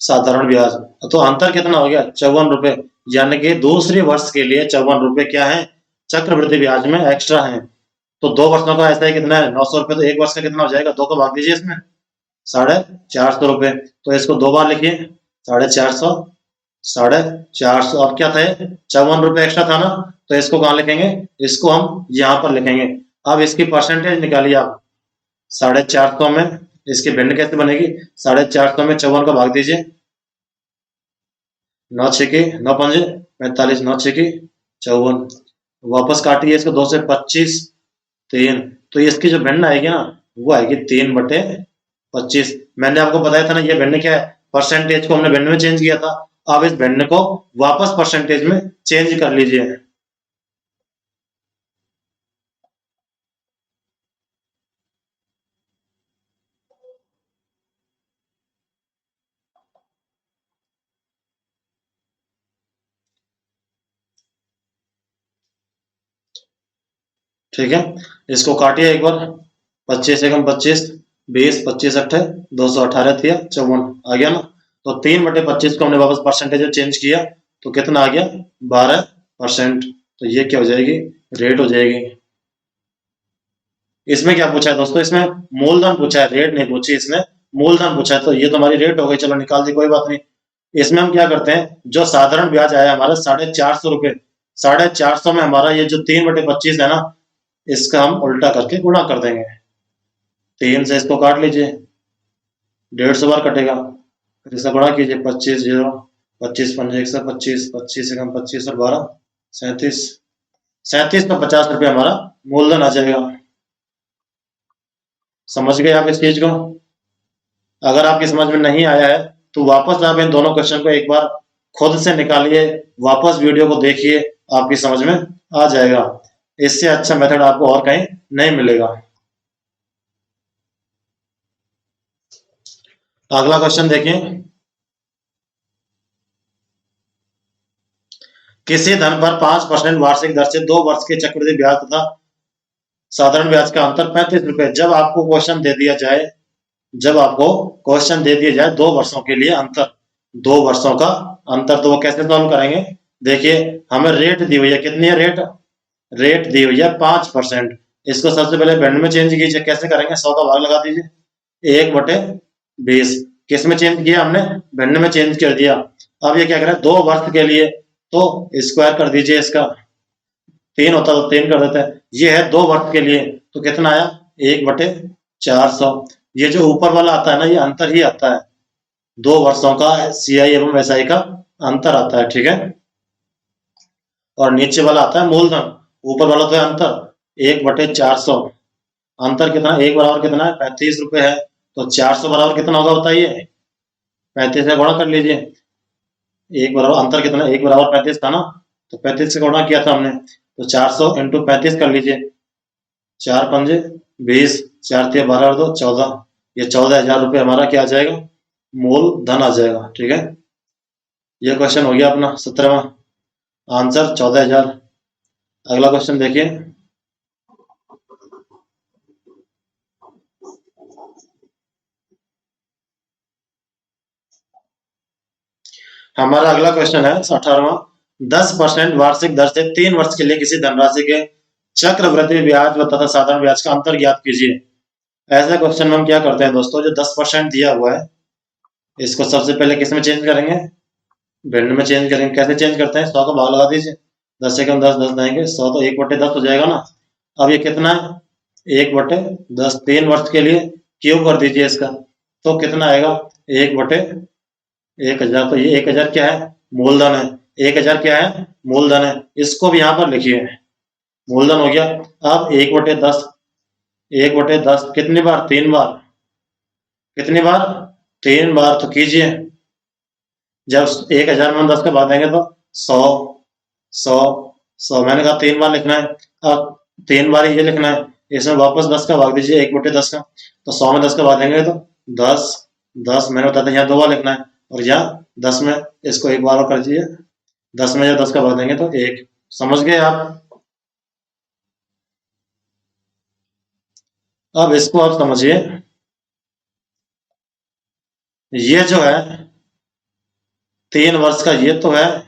साधारण ब्याज। तो अंतर कितना हो गया, 54 रुपए, यानी कि दूसरे वर्ष के लिए 54 रुपए क्या है, चक्रवृद्धि ब्याज में एक्स्ट्रा है। तो 2 वर्षों का एसआई कितना है, 900 रुपए, तो 1 वर्ष का कितना हो जाएगा, 2 का भाग दीजिए इसमें, 450 रुपए। तो इसको 2 बार लिखिए, 450, 450। अब क्या था, 54 रुपए एक्स्ट्रा था ना, तो इसको कहाँ लिखेंगे, इसको हम यहाँ पर लिखेंगे। अब इसकी परसेंटेज निकालिए आप, 450 में इसकी भिन्न कैसे बनेगी? 450 में 54 का भाग दीजिए, 9 छेकी 9 पंजे 45, 9 छेकी 54। वापस काटिए इसको 2 से 25 3, तो इसकी जो भिन्न आएगी ना वो आएगी 3/25। मैंने आपको बताया था ना ये भिन्न क्या है, परसेंटेज को हमने भिन्न में चेंज किया था। अब इस भिन्न को वापस परसेंटेज में चेंज कर लीजिए। ठीक है, इसको काटिए एक बार, 25 एकम 25, 20 25 अट्ठे 218 थिया 54 आ गया ना। तो 3/25 को हमने वापस परसेंटेज में चेंज किया तो कितना आ गया? 12%। तो ये क्या हो जाएगी? रेट हो जाएगी। इसमें क्या पूछा है दोस्तों? इसमें मूलधन पूछा है, रेट नहीं पूछी इसने, मूलधन पूछा है। तो ये तो हमारी रेट हो गई, चलो निकाल दी, कोई बात नहीं। इसमें हम क्या करते हैं, जो साधारण ब्याज आया हमारा 450 रुपए, 450 में हमारा ये जो 3/25 है ना, इसका हम उल्टा करके गुणा कर देंगे। 3 से इसको काट लीजिए, 150 बार कटेगा, फिर इसका गुणा कीजिए, 25 0 25 पंजे 125, 25 एकम 25 और 12 37, 37 में 50 रुपये हमारा मूलधन आ जाएगा। समझ गए आप इस चीज को? अगर आपकी समझ में नहीं आया है तो वापस आप इन दोनों क्वेश्चन को एक बार खुद से निकालिए, वापस वीडियो को देखिए, आपकी समझ में आ जाएगा। इससे अच्छा मेथड आपको और कहीं नहीं मिलेगा। अगला क्वेश्चन देखिए, किसी धन पर 5% वार्षिक दर से 2 वर्ष के चक्रवृद्धि ब्याज तथा साधारण ब्याज का अंतर 35 रुपए। जब आपको क्वेश्चन दे दिया जाए, जब आपको क्वेश्चन दे दिया जाए 2 वर्षों के लिए अंतर, 2 वर्षों का अंतर, तो वो कैसे सॉल्व करेंगे? देखिए, हमें रेट दी हुई है, कितनी है रेट? रेट दी हुई है 5%। इसको सबसे पहले भिन्न में चेंज कीजिए, कैसे करेंगे? 100 का भाग लगा दीजिए, 1/20। किस में चेंज किया हमने? भिन्न में चेंज कर दिया। अब ये क्या करें, 2 वर्ष के लिए, तो स्क्वायर कर दीजिए इसका, 3 होता तो 3 कर देते हैं। ये है 2 वर्ष के लिए, तो कितना आया? 1/400। ये जो ऊपर वाला आता है ना, ये अंतर ही आता है, 2 वर्षों का सीआई एवं एसआई का अंतर आता है, ठीक है। और नीचे वाला आता है मूलधन, ऊपर वाला तो है अंतर 1/400। अंतर कितना? 1 बराबर कितना है? 35 रुपए है। तो 400 बराबर कितना होगा बताइए? 35 से गुणा कर लीजिए। 1 बराबर अंतर कितना? 1 बराबर 35 था ना, तो 35 से गुणा किया था हमने, तो 400 इंटू 35 कर लीजिए, 4 पंजे 20, 4 तिया 12 और 2 14। ये 14,000 रुपये हमारा क्या आ जाएगा? मूल धन आ जाएगा, ठीक है। ये क्वेश्चन हो गया अपना 17वां, आंसर 14,000। अगला क्वेश्चन देखिए, हमारा अगला क्वेश्चन है 18वां। 10% वार्षिक दर से 3 वर्ष के लिए किसी धनराशि के चक्रवृद्धि ब्याज तथा साधारण ब्याज का अंतर ज्ञात कीजिए। ऐसे क्वेश्चन में हम क्या करते हैं दोस्तों, जो 10% दिया हुआ है इसको सबसे पहले किस में चेंज करेंगे? भिन्न में चेंज करेंगे। कैसे चेंज करते हैं? 100 का भाग लगा दीजिए, 10 एकम 10 10 देंगे 100, तो 1/10 हो जाएगा ना। अब ये कितना है? 1/10, 3 वर्ष के लिए क्यूब कर दीजिए इसका, तो कितना आएगा? 1/1000। तो ये 1000 क्या है? मूलधन है। 1000 क्या है? मूलधन है। इसको भी यहाँ पर लिखिए, मूलधन हो गया। अब 1/10, 1/10 कितनी बार? 3 बार। कितनी बार? 3 बार। तो कीजिए, जब 1000 में हम 10 का भाग देंगे तो 100 100 100, मैंने कहा 3 बार लिखना है। अब 3 बार ये लिखना है, इसमें वापस 10 का भाग दीजिए 1/10 का, तो 100 में 10 का भाग देंगे तो 10 10। मैंने बताया था यहाँ 2 बार लिखना है, और यहाँ 10 में इसको 1 बार और कर दीजिए, 10 में जब 10 का भाग देंगे तो 1। समझ गए आप? अब इसको आप समझिए, ये जो है 3 वर्ष का, ये तो है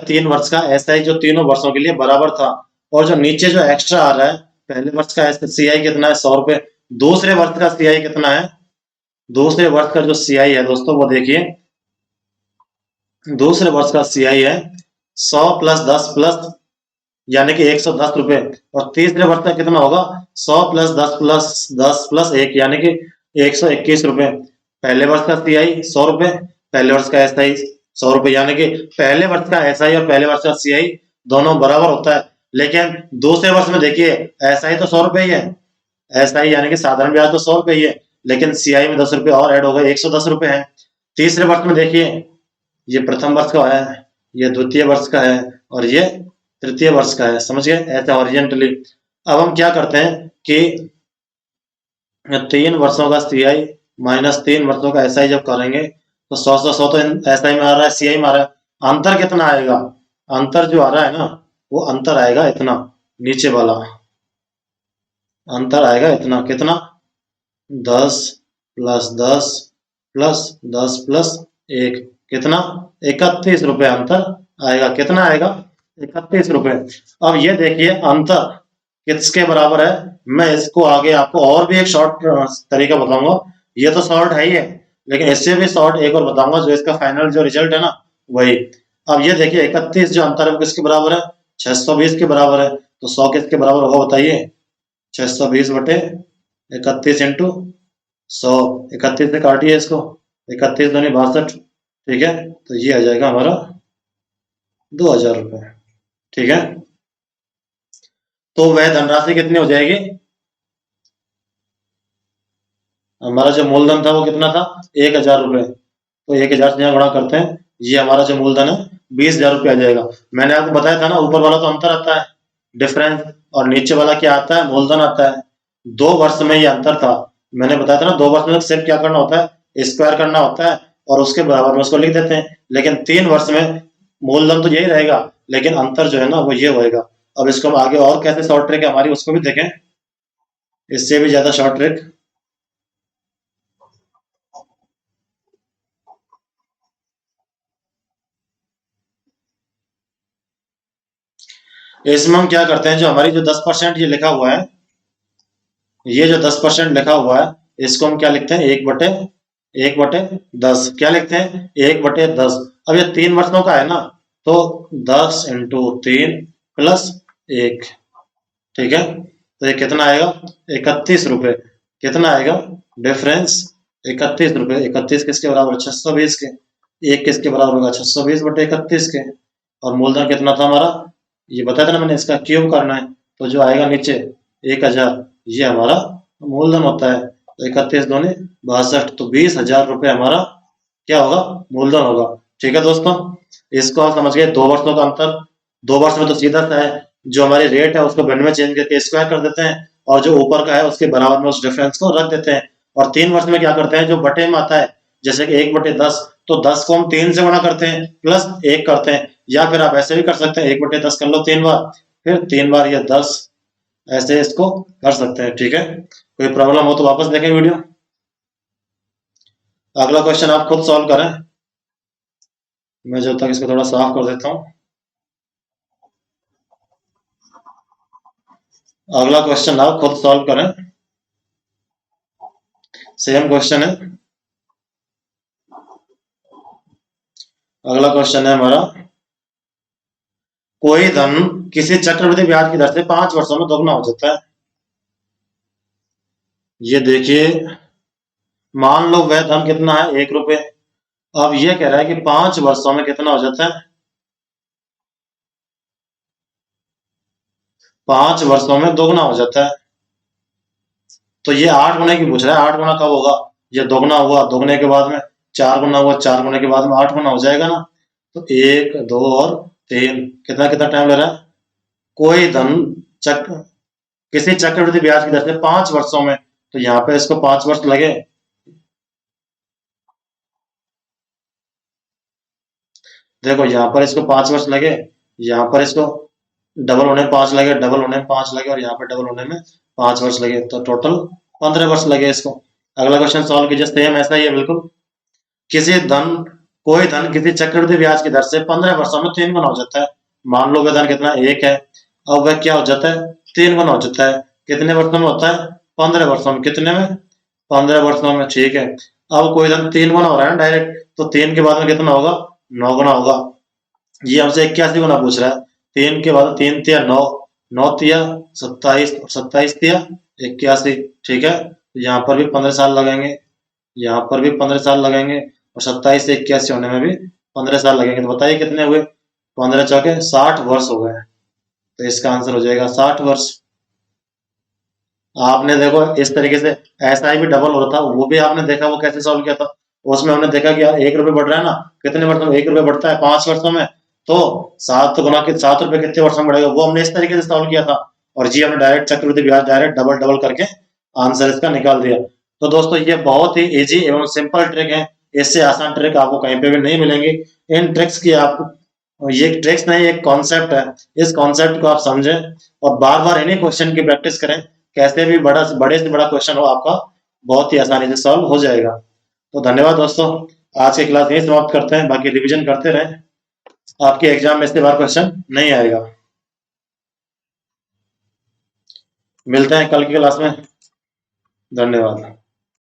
3 वर्ष का एसआई जो तीनों वर्षों के लिए बराबर था। और जो नीचे जो एक्स्ट्रा आ रहा है, पहले वर्ष का सीआई कितना है? 100 रुपए। दूसरे वर्ष का सीआई कितना है? दूसरे वर्ष का जो सीआई है दोस्तों वो देखिए, दूसरे वर्ष का सीआई है 100 + 10 + यानी कि 110 रुपए। और तीसरे वर्ष का कितना होगा? 100 + 10 + 10 + 1 यानी कि 121 रुपए। पहले वर्ष का सीआई 100 रुपए, पहले वर्ष का एसआई 100 रुपए, यानी कि पहले वर्ष का एसआई और पहले वर्ष का सीआई दोनों बराबर होता है। लेकिन दूसरे वर्ष में देखिए, एसआई तो 100 रुपए ही है, एसआई यानी कि साधारण ब्याज तो 100 रुपए ही है, लेकिन सीआई में 10 रुपए और ऐड हो गए, 110 रुपए है। तीसरे वर्ष में देखिए, ये प्रथम वर्ष का है, ये द्वितीय वर्ष का है, और ये तृतीय वर्ष का है। समझ गए? ऐसे हॉरिजेंटली। अब हम क्या करते हैं कि 3 वर्षों का सीआई माइनस 3 वर्षों का एसआई जब करेंगे तो 100 तो एसआई में आ रहा है, सीआई में आ रहा है। अंतर कितना आएगा? अंतर जो आ रहा है ना, वो अंतर आएगा इतना, नीचे वाला अंतर आएगा इतना। कितना? 10 + 10 + 10 + 1 कितना? 31 रुपए अंतर आएगा। कितना आएगा? 31 रुपए। अब ये देखिए अंतर किसके बराबर है। मैं इसको आगे आपको और भी एक शॉर्ट तरीका बताऊंगा। ये तो शॉर्ट है ही है, लेकिन इससे भी शॉर्ट एक और बताऊंगा, जो इसका फाइनल जो रिजल्ट है ना, वही। अब ये देखिए 31 जो अंतर है वो किसके बराबर है? 620 के बराबर है। तो 100 किसके बराबर होगा बताइए? 620/31 इंटू 100। 31 से काटिए इसको, 31 दूनी 62। ठीक है, तो ये आ जाएगा हमारा 2000 रुपए। ठीक है, तो वह धनराशि कितनी हो जाएगी? हमारा जो मूलधन था वो कितना था? 1000 रुपए। तो 1000 से यहाँ गुणा करते हैं, ये हमारा जो मूलधन है 20,000 रुपये आ जाएगा। मैंने आपको बताया था ना, ऊपर वाला तो अंतर आता है, डिफरेंस, और नीचे वाला क्या आता है? मूलधन आता है। 2 वर्ष में ये अंतर था। मैंने बताया था ना, 2 वर्ष में सिर्फ क्या करना होता है? स्क्वायर करना होता है और उसके बराबर में उसको लिख देते हैं। लेकिन 3 वर्ष में मूलधन तो यही रहेगा, लेकिन अंतर जो है ना वो ये होएगा। अब इसको हम आगे और कैसे शॉर्ट ट्रिक है हमारी उसको भी देखें, इससे भी ज्यादा शॉर्ट ट्रिक। इसमें हम क्या करते हैं, जो हमारी जो 10% ये लिखा हुआ है, ये जो 10% लिखा हुआ है, इसको हम क्या लिखते हैं? 1/10। क्या लिखते हैं? 1/10। अब ये 3 वर्षों का है ना, तो 10 × 3 + 1। ठीक है, तो ये कितना आएगा? 31 रुपए। कितना आएगा डिफरेंस? 31 रुपए। 31 किसके बराबर? 620 के। एक किसके बराबर होगा? 620/31 के। और मूलधन कितना था हमारा? ये बताया था ना मैंने, इसका क्यूब करना है, तो जो आएगा नीचे 1000, ये हमारा मूलधन होता है। तो 31 दूनी 62, तो 20,000 रुपये हमारा क्या होगा? मूलधन होगा। ठीक है दोस्तों, इसको आप समझ गए। 2 वर्षों का अंतर, 2 वर्ष में तो सीधा सा है, जो हमारी रेट है उसको भिन्न में चेंज करके स्क्वायर कर देते हैं, और जो ऊपर का है उसके बराबर में उस डिफरेंस को रख देते हैं। और 3 वर्ष में क्या करते हैं? जो बटे में आता है, जैसे कि 1/10, तो 10 को हम 3 से गुणा करते हैं प्लस 1 करते हैं, या फिर आप ऐसे भी कर सकते हैं, 1/10 कर लो 3 बार, फिर 3 बार ये 10, ऐसे इसको कर सकते हैं। ठीक है, कोई प्रॉब्लम हो तो वापस देखें वीडियो। अगला क्वेश्चन आप खुद सॉल्व करें, मैं जब तक इसको थोड़ा साफ कर देता हूँ। अगला क्वेश्चन आप खुद सॉल्व करें, सेम क्वेश्चन है। अगला क्वेश्चन है हमारा, कोई धन किसी चक्रवृद्धि ब्याज की दर से 5 वर्षों में दोगुना हो जाता है। ये देखिए, मान लो वह धन कितना है? 1 रुपए। अब ये कह रहा है कि 5 वर्षों में कितना हो जाता है? 5 वर्षों में दोगुना हो जाता है। तो ये 8 गुना की पूछ रहा है, 8 गुना कब होगा? ये दोगुना हुआ, दोगुने के बाद में 4 गुना हुआ, 4 गुने के बाद में 8 गुना हो जाएगा ना। तो 1, 2 और 3, कितना कितना टाइम ले रहा है? कोई धन चक्र किसी चक्रवृद्धि ब्याज की दर से 5 वर्षों में, तो यहाँ पे इसको 5 वर्ष लगे। देखो यहाँ पर इसको 5 वर्ष लगे, यहाँ पर इसको डबल होने में 5 लगे, डबल होने में 5 लगे, और यहाँ पर डबल होने में 5 वर्ष लगे, तो टोटल 15 वर्ष लगे इसको। अगला क्वेश्चन सॉल्व कीजिए, सेम ऐसा ही है बिल्कुल। किसी धन कोई धन किसी चक्रवृद्धि ब्याज की दर से 15 वर्षों में 3 गुना हो जाता है। मान लो वह धन कितना? 1 है। अब वह क्या हो जाता है? 3 गुना हो जाता है। कितने वर्षों में होता है? 15 वर्षों में। कितने में? 15 वर्षों में। ठीक है, अब कोई धन 3 गुना हो रहा है ना डायरेक्ट, तो 3 के बाद में कितना होगा? 9 गुना होगा। ये हमसे 81 गुना पूछ रहा है, 3 के बाद 3 तिया 9, 9 तिया 27, 27 तिया 81, ठीक है। तो यहाँ पर भी 15 साल लगेंगे, यहाँ पर भी 15 साल लगेंगे, और 27 से 81 होने में भी 15 साल लगेंगे। तो बताइए कितने हुए? 15 चौके 60 वर्ष हो गए। तो इसका आंसर हो जाएगा 60 वर्ष। आपने देखो इस तरीके से SI भी डबल हो रहा था, वो भी आपने देखा वो कैसे सॉल्व किया था। उसमें हमने देखा कि यार 1 रुपये बढ़ रहा है ना, कितने वर्षों में 1 रुपये बढ़ता है? 5 वर्षों में। तो 7 गुना के 7 रुपये कितने वर्षों में बढ़ेगा, वो हमने इस तरीके से सॉल्व किया था। और जी हमने डायरेक्ट चक्रवृद्धि ब्याज डायरेक्ट डबल डबल करके आंसर इसका निकाल दिया। तो दोस्तों ये बहुत ही इजी एवं सिंपल ट्रिक है, इससे आसान ट्रिक आपको कहीं पे भी नहीं मिलेंगी। इन ट्रिक्स की आपको, ये ट्रिक्स नहीं, एक कॉन्सेप्ट है, इस कॉन्सेप्ट को आप समझें और बार बार इन्हीं क्वेश्चन की प्रैक्टिस करें। कैसे भी बड़े से बड़ा क्वेश्चन हो आपका बहुत ही आसानी से सॉल्व हो जाएगा। तो धन्यवाद दोस्तों, आज की क्लास यही समाप्त करते हैं, बाकी रिवीजन करते रहें, आपके एग्जाम में इसके बार क्वेश्चन नहीं आएगा। मिलते हैं कल की क्लास में, धन्यवाद।